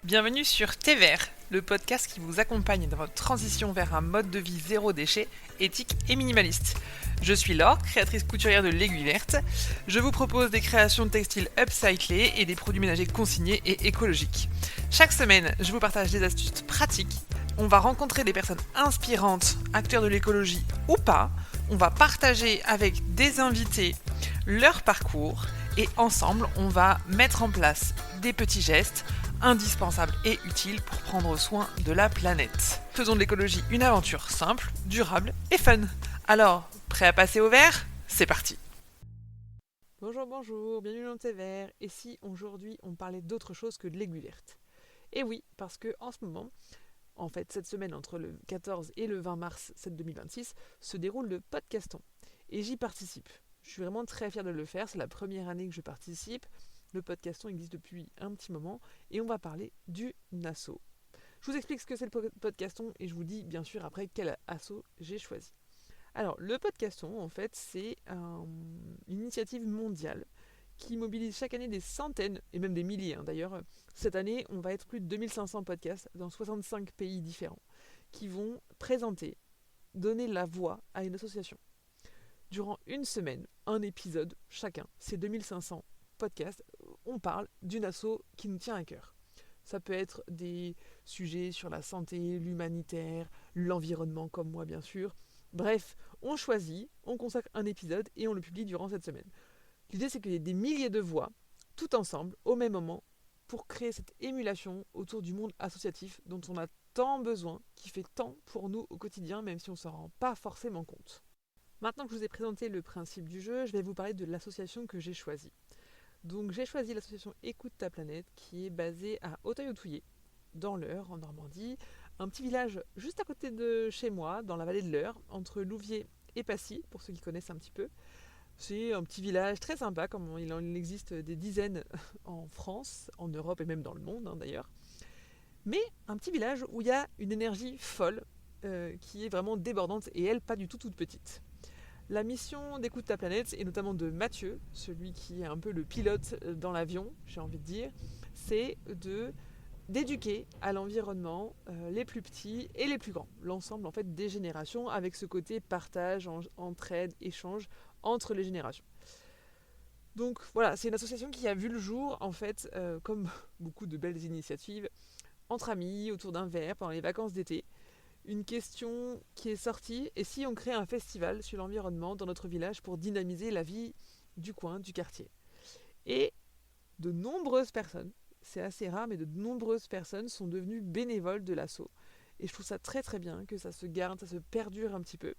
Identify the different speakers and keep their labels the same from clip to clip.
Speaker 1: Bienvenue sur Thé Vert, le podcast qui vous accompagne dans votre transition vers un mode de vie zéro déchet, éthique et minimaliste. Je suis Laure, créatrice couturière de l'Aiguille Verte. Je vous propose des créations de textiles upcyclés et des produits ménagers consignés et écologiques. Chaque semaine, je vous partage des astuces pratiques. On va rencontrer des personnes inspirantes, acteurs de l'écologie ou pas. On va partager avec des invités leur parcours et ensemble, on va mettre en place des petits gestes indispensable et utile pour prendre soin de la planète. Faisons de l'écologie une aventure simple, durable et fun. Alors, prêt à passer au vert ? C'est parti. Bonjour, bienvenue dans Thé Vert. Et si aujourd'hui on parlait d'autre chose que de l'Aiguille Verte ? Et oui, parce que en ce moment, en fait cette semaine entre le 14 et le 20 mars 2026, se déroule le Podcaston. Et j'y participe. Je suis vraiment très fière de le faire, c'est la première année que je participe. Le Podcaston existe depuis un petit moment et on va parler du asso. Je vous explique ce que c'est le Podcaston et je vous dis bien sûr après quel asso j'ai choisi. Alors le Podcaston en fait c'est une initiative mondiale qui mobilise chaque année des centaines et même des milliers d'ailleurs. Cette année on va être plus de 2500 podcasts dans 65 pays différents qui vont présenter, donner la voix à une association. Durant une semaine, un épisode chacun, c'est 2500 podcast, on parle d'une asso qui nous tient à cœur. Ça peut être des sujets sur la santé, l'humanitaire, l'environnement comme moi bien sûr. Bref, on choisit, on consacre un épisode et on le publie durant cette semaine. L'idée c'est qu'il y ait des milliers de voix, tout ensemble, au même moment, pour créer cette émulation autour du monde associatif dont on a tant besoin, qui fait tant pour nous au quotidien, même si on ne s'en rend pas forcément compte. Maintenant que je vous ai présenté le principe du jeu, je vais vous parler de l'association que j'ai choisie. Donc j'ai choisi l'association Écoute ta planète qui est basée à Auteuil-Authouillet, dans l'Eure, en Normandie, un petit village juste à côté de chez moi, dans la vallée de l'Eure, entre Louviers et Passy, pour ceux qui connaissent un petit peu. C'est un petit village très sympa, comme il en existe des dizaines en France, en Europe et même dans le monde d'ailleurs. Mais un petit village où il y a une énergie folle, qui est vraiment débordante et elle pas du tout toute petite. La mission d'Écoute ta planète, et notamment de Mathieu, celui qui est un peu le pilote dans l'avion, j'ai envie de dire, c'est d'éduquer à l'environnement les plus petits et les plus grands, l'ensemble en fait des générations, avec ce côté partage, entraide, échange entre les générations. Donc voilà, c'est une association qui a vu le jour en fait, comme beaucoup de belles initiatives, entre amis, autour d'un verre, pendant les vacances d'été. Une question qui est sortie, et si on crée un festival sur l'environnement dans notre village pour dynamiser la vie du coin, du quartier. Et de nombreuses personnes, c'est assez rare, mais de nombreuses personnes sont devenues bénévoles de l'asso. Et je trouve ça très très bien que ça se garde, ça se perdure un petit peu.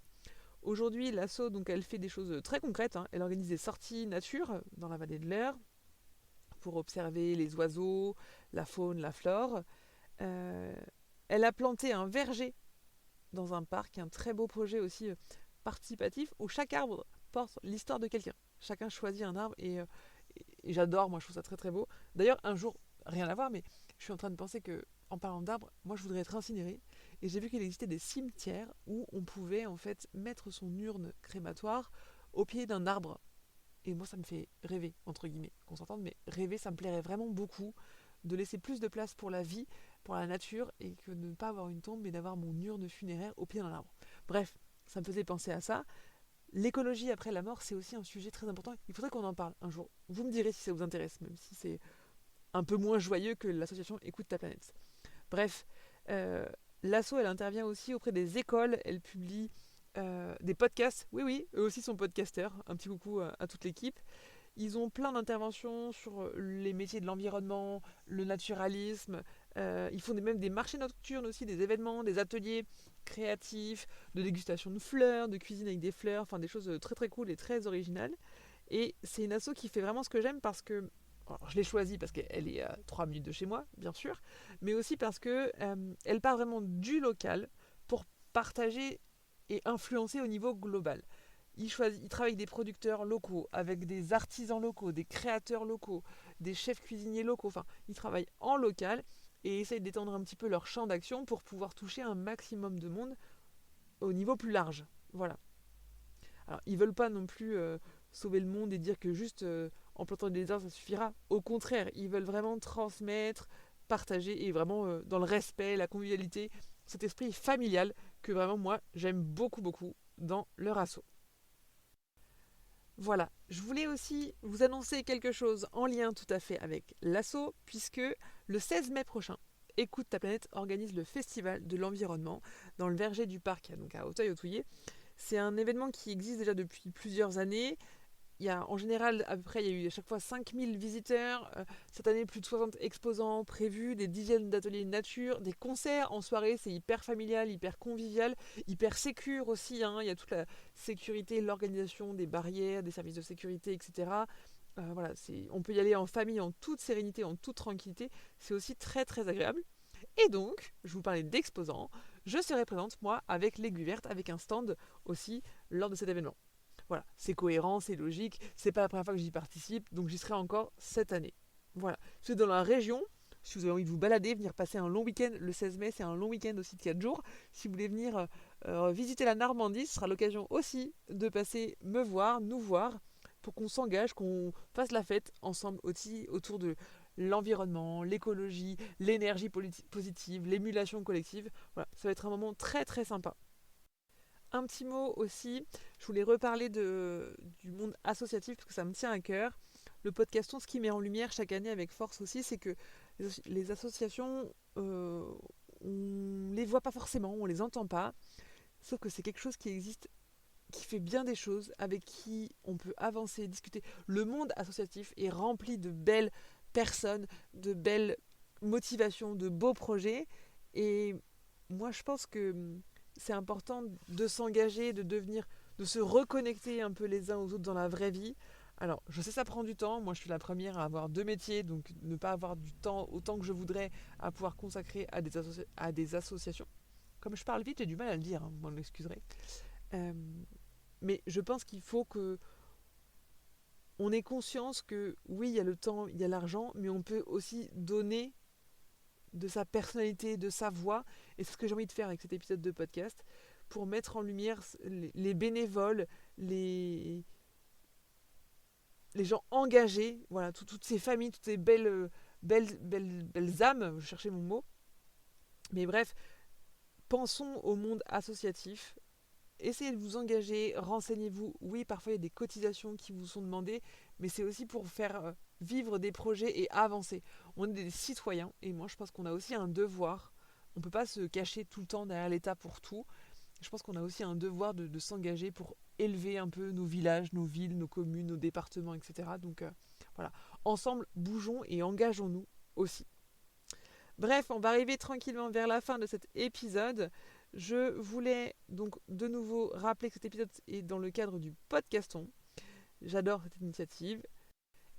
Speaker 1: Aujourd'hui, l'asso, donc, elle fait des choses très concrètes. Elle organise des sorties nature dans la vallée de l'Eure pour observer les oiseaux, la faune, la flore. Euh, Elle a planté un verger dans un parc, un très beau projet aussi participatif où chaque arbre porte l'histoire de quelqu'un. Chacun choisit un arbre et j'adore, moi je trouve ça très très beau. D'ailleurs, un jour, rien à voir, mais je suis en train de penser que, en parlant d'arbres, moi je voudrais être incinéré et j'ai vu qu'il existait des cimetières où on pouvait en fait mettre son urne crématoire au pied d'un arbre. Et moi ça me fait rêver, entre guillemets, qu'on s'entende, mais rêver ça me plairait vraiment beaucoup de laisser plus de place pour la vie, pour la nature, et que de ne pas avoir une tombe, mais d'avoir mon urne funéraire au pied d'un arbre. Bref, ça me faisait penser à ça. L'écologie après la mort, c'est aussi un sujet très important. Il faudrait qu'on en parle un jour. Vous me direz si ça vous intéresse, même si c'est un peu moins joyeux que l'association Écoute ta planète. Bref, l'asso, elle intervient aussi auprès des écoles, elle publie des podcasts. Oui, oui, eux aussi sont podcasteurs. Un petit coucou à toute l'équipe. Ils ont plein d'interventions sur les métiers de l'environnement, le naturalisme. Ils font même des marchés nocturnes aussi, des événements, des ateliers créatifs, de dégustation de fleurs, de cuisine avec des fleurs, enfin des choses très très cool et très originales. Et c'est une asso qui fait vraiment ce que j'aime parce que, alors, je l'ai choisie parce qu'elle est à 3 minutes de chez moi, bien sûr, mais aussi parce que elle part vraiment du local pour partager et influencer au niveau global. Il travaille avec des producteurs locaux, avec des artisans locaux, des créateurs locaux, des chefs cuisiniers locaux. Enfin, ils travaillent en local et essayent d'étendre un petit peu leur champ d'action pour pouvoir toucher un maximum de monde au niveau plus large. Voilà. Alors, ils veulent pas non plus sauver le monde et dire que juste en plantant des arbres ça suffira. Au contraire, ils veulent vraiment transmettre, partagé et vraiment dans le respect, la convivialité, cet esprit familial que vraiment moi j'aime beaucoup beaucoup dans leur asso. Voilà, je voulais aussi vous annoncer quelque chose en lien tout à fait avec l'asso, puisque le 16 mai prochain, Écoute ta planète organise le festival de l'environnement dans le verger du parc, donc à Auteuil-Autouillet. C'est un événement qui existe déjà depuis plusieurs années. Il y a en général, à peu près, il y a eu à chaque fois 5000 visiteurs. Cette année, plus de 60 exposants prévus, des dizaines d'ateliers nature, des concerts en soirée. C'est hyper familial, hyper convivial, hyper sécure aussi. Il y a toute la sécurité, l'organisation des barrières, des services de sécurité, etc. Voilà, on peut y aller en famille, en toute sérénité, en toute tranquillité. C'est aussi très très agréable. Et donc, je vous parlais d'exposants. Je serai présente, moi, avec l'Aiguille Verte, avec un stand aussi lors de cet événement. Voilà, c'est cohérent, c'est logique, c'est pas la première fois que j'y participe, donc j'y serai encore cette année. Voilà, c'est dans la région, si vous avez envie de vous balader, venir passer un long week-end, le 16 mai, c'est un long week-end aussi de 4 jours. Si vous voulez venir visiter la Normandie, ce sera l'occasion aussi de passer me voir, nous voir, pour qu'on s'engage, qu'on fasse la fête ensemble aussi autour de l'environnement, l'écologie, l'énergie positive, l'émulation collective. Voilà, ça va être un moment très très sympa. Un petit mot aussi, je voulais reparler du monde associatif parce que ça me tient à cœur. Le podcaston, ce qui met en lumière chaque année avec force aussi, c'est que les associations, on les voit pas forcément, on les entend pas, sauf que c'est quelque chose qui existe, qui fait bien des choses, avec qui on peut avancer, discuter. Le monde associatif est rempli de belles personnes, de belles motivations, de beaux projets, et moi je pense que c'est important de s'engager, de se reconnecter un peu les uns aux autres dans la vraie vie. Alors, je sais ça prend du temps. Moi, je suis la première à avoir 2 métiers, donc ne pas avoir du temps autant que je voudrais à pouvoir consacrer à des associations. Comme je parle vite, j'ai du mal à le dire, vous m'en excuserez. Euh, mais je pense qu'il faut que on ait conscience que oui, il y a le temps, il y a l'argent, mais on peut aussi donner de sa personnalité, de sa voix. Et c'est ce que j'ai envie de faire avec cet épisode de podcast, pour mettre en lumière les bénévoles, les gens engagés, voilà, toutes ces familles, toutes ces belles âmes, je cherchais mon mot. Mais bref, pensons au monde associatif. Essayez de vous engager, renseignez-vous. Oui, parfois il y a des cotisations qui vous sont demandées, mais c'est aussi pour faire vivre des projets et avancer. On est des citoyens et moi je pense qu'on a aussi un devoir. On ne peut pas se cacher tout le temps derrière l'État pour tout. Je pense qu'on a aussi un devoir de s'engager pour élever un peu nos villages, nos villes, nos communes, nos départements, etc. Donc voilà, ensemble, bougeons et engageons-nous aussi. Bref, on va arriver tranquillement vers la fin de cet épisode. Je voulais donc de nouveau rappeler que cet épisode est dans le cadre du podcaston. J'adore cette initiative.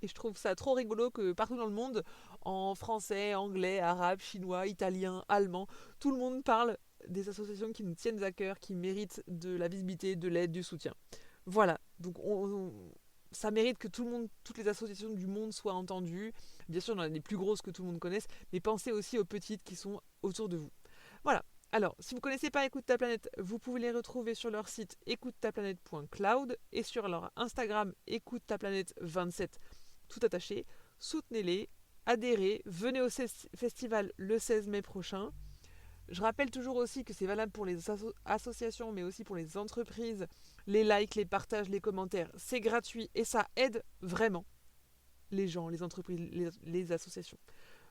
Speaker 1: Et je trouve ça trop rigolo que partout dans le monde, en français, anglais, arabe, chinois, italien, allemand, tout le monde parle des associations qui nous tiennent à cœur, qui méritent de la visibilité, de l'aide, du soutien. Voilà, donc ça mérite que toutes les associations du monde soient entendues. Bien sûr, il y en a des plus grosses que tout le monde connaisse, mais pensez aussi aux petites qui sont autour de vous. Voilà. Alors, si vous ne connaissez pas Écoute ta planète, vous pouvez les retrouver sur leur site écoute-ta-planète.cloud et sur leur Instagram Écoute ta planète 27, tout attaché. Soutenez-les, adhérez, venez au festival le 16 mai prochain. Je rappelle toujours aussi que c'est valable pour les associations, mais aussi pour les entreprises. Les likes, les partages, les commentaires, c'est gratuit et ça aide vraiment les gens, les entreprises, les associations.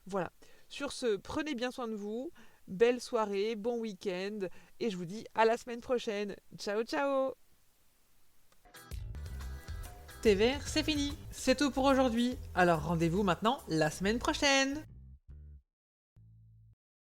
Speaker 1: Voilà. Sur ce, prenez bien soin de vous. Belle soirée, bon week-end. Et je vous dis à la semaine prochaine. Ciao, ciao! Thé vert, c'est fini. C'est tout pour aujourd'hui. Alors rendez-vous maintenant la semaine prochaine.